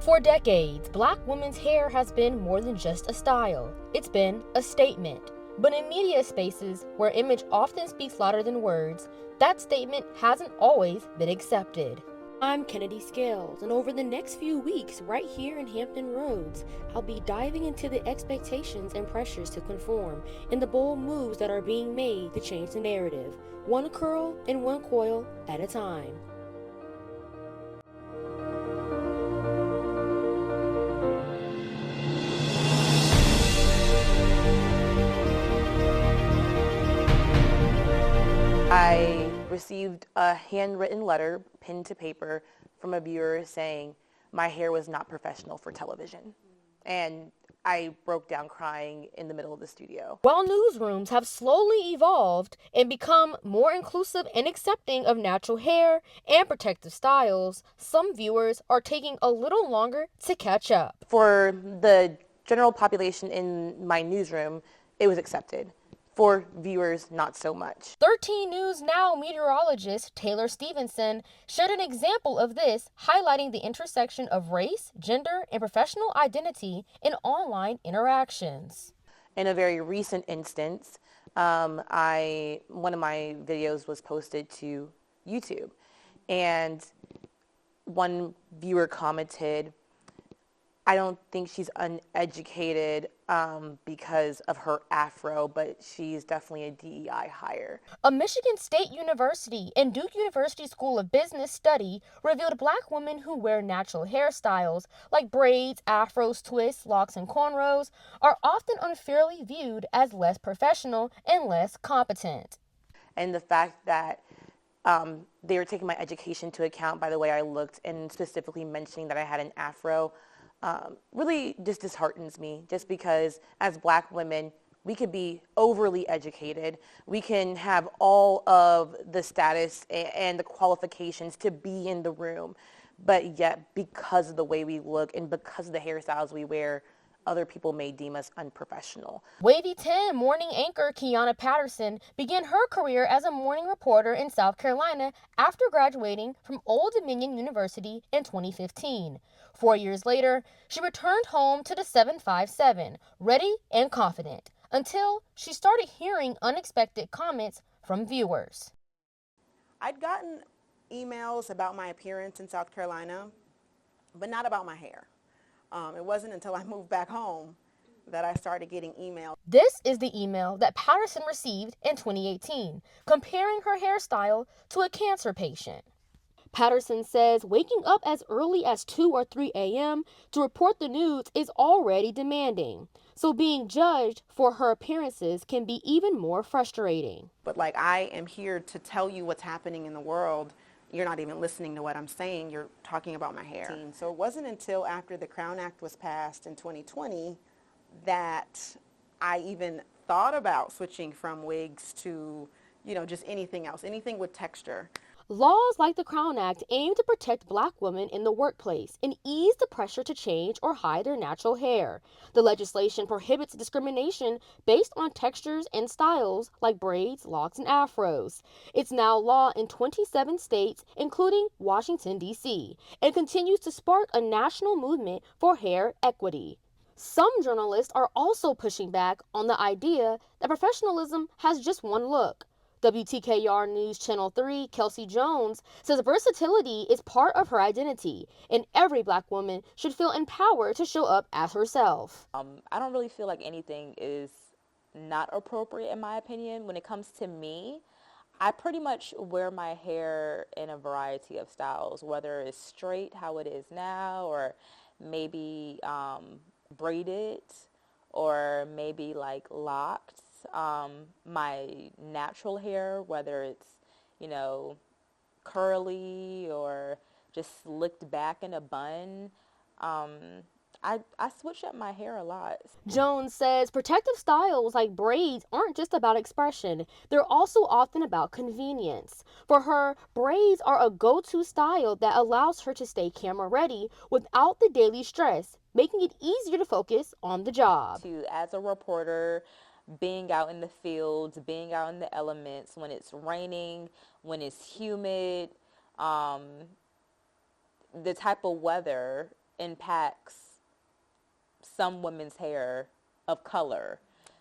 For decades, Black women's hair has been more than just a style. It's been a statement. But in media spaces, where image often speaks louder than words, that statement hasn't always been accepted. I'm Kennedy Scales, and over the next few weeks, right here in Hampton Roads, I'll be diving into the expectations and pressures to conform, and the bold moves that are being made to change the narrative, one curl and one coil at a time. I received a handwritten letter, pinned to paper, from a viewer saying my hair was not professional for television. And I broke down crying in the middle of the studio. While newsrooms have slowly evolved and become more inclusive and accepting of natural hair and protective styles, some viewers are taking a little longer to catch up. For the general population in my newsroom, it was accepted. For viewers, not so much. 13 News Now meteorologist Taylor Stevenson shared an example of this, highlighting the intersection of race, gender, and professional identity in online interactions. In a very recent instance, one of my videos was posted to YouTube, and one viewer commented, "I don't think she's uneducated because of her afro, but she's definitely a DEI hire." A Michigan State University and Duke University School of Business study revealed Black women who wear natural hairstyles like braids, afros, twists, locks, and cornrows are often unfairly viewed as less professional and less competent. And the fact that they were taking my education into account by the way I looked and specifically mentioning that I had an afro really just disheartens me, just because as Black women, we could be overly educated. We can have all of the status and the qualifications to be in the room, but yet because of the way we look and because of the hairstyles we wear, other people may deem us unprofessional. Wavy 10 morning anchor Kiana Patterson began her career as a morning reporter in South Carolina after graduating from Old Dominion University in 2015. 4 years later, she returned home to the 757, ready and confident, until she started hearing unexpected comments from viewers. I'd gotten emails about my appearance in South Carolina, but not about my hair. It wasn't until I moved back home that I started getting emails. This is the email that Patterson received in 2018, comparing her hairstyle to a cancer patient. Patterson says waking up as early as 2 or 3 a.m. to report the news is already demanding, so being judged for her appearances can be even more frustrating. But like, I am here to tell you what's happening in the world. You're not even listening to what I'm saying. You're talking about my hair. So it wasn't until after the Crown Act was passed in 2020 that I even thought about switching from wigs to, just anything else, anything with texture. Laws like the Crown Act aim to protect Black women in the workplace and ease the pressure to change or hide their natural hair. The legislation prohibits discrimination based on textures and styles like braids, locks, and afros. It's now law in 27 states, including Washington, D.C., and continues to spark a national movement for hair equity. Some journalists are also pushing back on the idea that professionalism has just one look. WTKR News Channel 3, Kelsey Jones, says versatility is part of her identity, and every Black woman should feel empowered to show up as herself. I don't really feel like anything is not appropriate in my opinion. When it comes to me, I pretty much wear my hair in a variety of styles, whether it's straight, how it is now, or maybe braided, or maybe like locked. My natural hair, whether it's, curly or just slicked back in a bun. I switch up my hair a lot. Jones says protective styles like braids aren't just about expression, they're also often about convenience. For her, braids are a go-to style that allows her to stay camera ready without the daily stress, making it easier to focus on the job. As a reporter, being out in the fields, being out in the elements, when it's raining, when it's humid, the type of weather impacts some women's hair of color.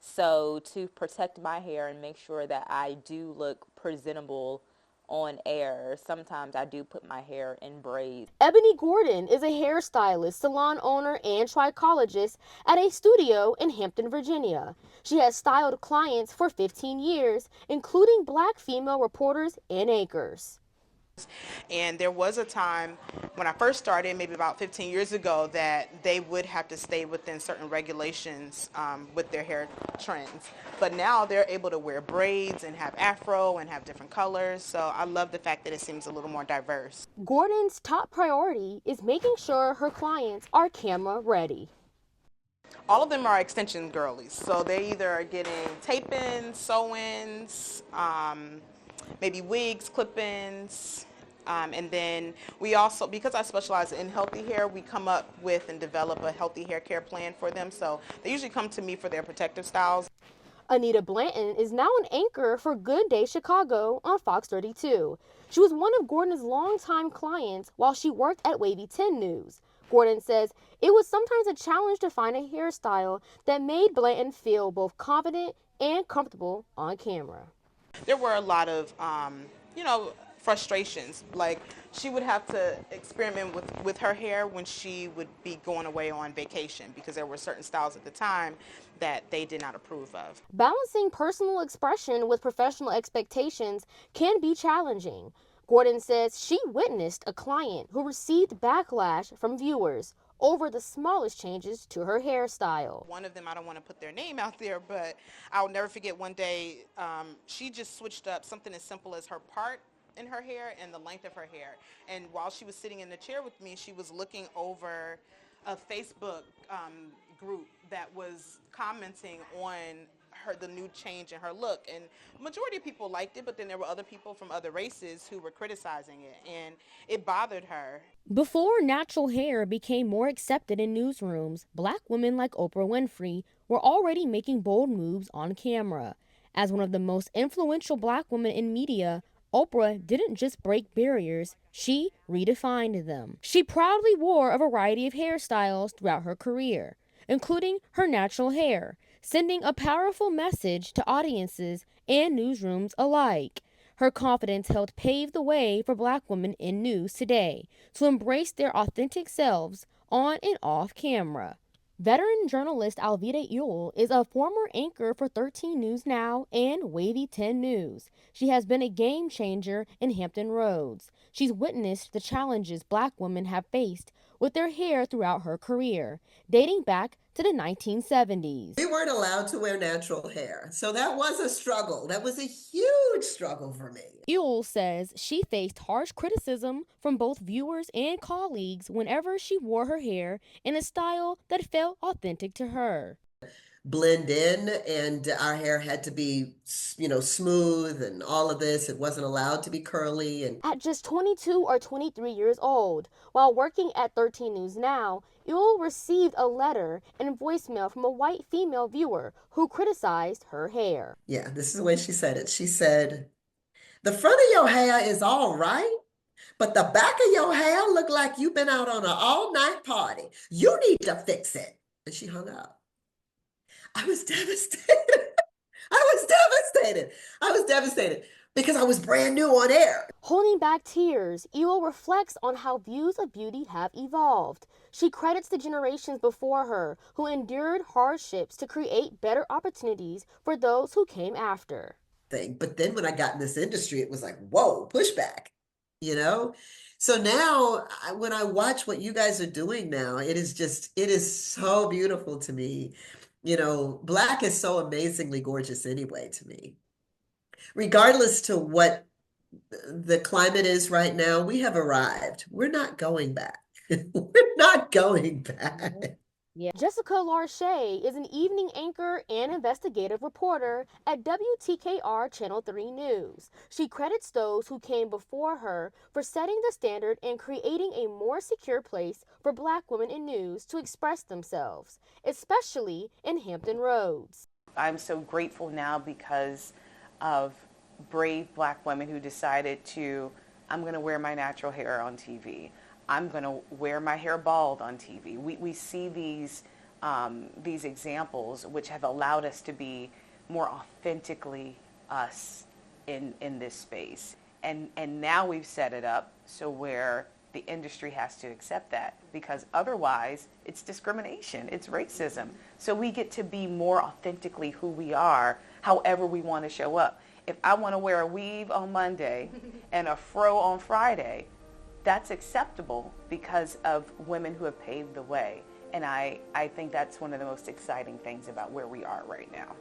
So to protect my hair and make sure that I do look presentable on air, sometimes I do put my hair in braids. Ebony Gordon is a hairstylist, salon owner, and trichologist at a studio in Hampton, Virginia. She has styled clients for 15 years, including black female reporters and anchors. And there was a time when I first started, maybe about 15 years ago, that they would have to stay within certain regulations with their hair trends. But now they're able to wear braids and have afro and have different colors. So I love the fact that it seems a little more diverse. Gordon's top priority is making sure her clients are camera ready. All of them are extension girlies. So they either are getting tape-ins, sew-ins, maybe wigs, clip-ins. And then we also, because I specialize in healthy hair, we come up with and develop a healthy hair care plan for them. So they usually come to me for their protective styles. Anita Blanton is now an anchor for Good Day Chicago on Fox 32. She was one of Gordon's longtime clients while she worked at Wavy 10 News. Gordon says it was sometimes a challenge to find a hairstyle that made Blanton feel both confident and comfortable on camera. There were a lot of, frustrations. Like she would have to experiment with her hair when she would be going away on vacation because there were certain styles at the time that they did not approve of. Balancing personal expression with professional expectations can be challenging. Gordon says she witnessed a client who received backlash from viewers over the smallest changes to her hairstyle. One of them, I don't want to put their name out there, but I'll never forget one day she just switched up something as simple as her part in her hair and the length of her hair. And while she was sitting in the chair with me, she was looking over a Facebook group that was commenting on the new change in her look, and majority of people liked it, but then there were other people from other races who were criticizing it, and it bothered her. Before natural hair became more accepted in newsrooms, black women like Oprah Winfrey were already making bold moves on camera. As one of the most influential black women in media, Oprah didn't just break barriers, she redefined them. She proudly wore a variety of hairstyles throughout her career, including her natural hair, sending a powerful message to audiences and newsrooms alike. Her confidence helped pave the way for black women in news today to embrace their authentic selves on and off camera. Veteran journalist Alveda Ewell is a former anchor for 13 News Now and Wavy 10 News. She has been a game changer in Hampton Roads. She's witnessed the challenges black women have faced with their hair throughout her career, dating back to the 1970s. We weren't allowed to wear natural hair, so that was a struggle. That was a huge struggle for me. Ewell says she faced harsh criticism from both viewers and colleagues whenever she wore her hair in a style that felt authentic to her. Blend in, and our hair had to be, smooth and all of this. It wasn't allowed to be curly. And at just 22 or 23 years old, while working at 13 News Now, Ewell received a letter and voicemail from a white female viewer who criticized her hair. Yeah, this is the way she said it. She said, "The front of your hair is all right, but the back of your hair look like you've been out on an all-night party. You need to fix it." And she hung up. I was devastated. I was devastated because I was brand new on air. Holding back tears, Ewell reflects on how views of beauty have evolved. She credits the generations before her who endured hardships to create better opportunities for those who came after. But then when I got in this industry, it was like, whoa, pushback, you know? So now when I watch what you guys are doing now, it is so beautiful to me. Black is so amazingly gorgeous anyway to me. Regardless to what the climate is right now, we have arrived. We're not going back. We're not going back. Yeah. Jessica Larche is an evening anchor and investigative reporter at WTKR Channel 3 News. She credits those who came before her for setting the standard and creating a more secure place for black women in news to express themselves, especially in Hampton Roads. I'm so grateful now because of brave black women who decided I'm going to wear my natural hair on TV. I'm going to wear my hair bald on TV. We see these examples which have allowed us to be more authentically us in this space. And now we've set it up so where the industry has to accept that, because otherwise it's discrimination, it's racism. So we get to be more authentically who we are, however we want to show up. If I want to wear a weave on Monday and a fro on Friday, that's acceptable because of women who have paved the way. And I think that's one of the most exciting things about where we are right now.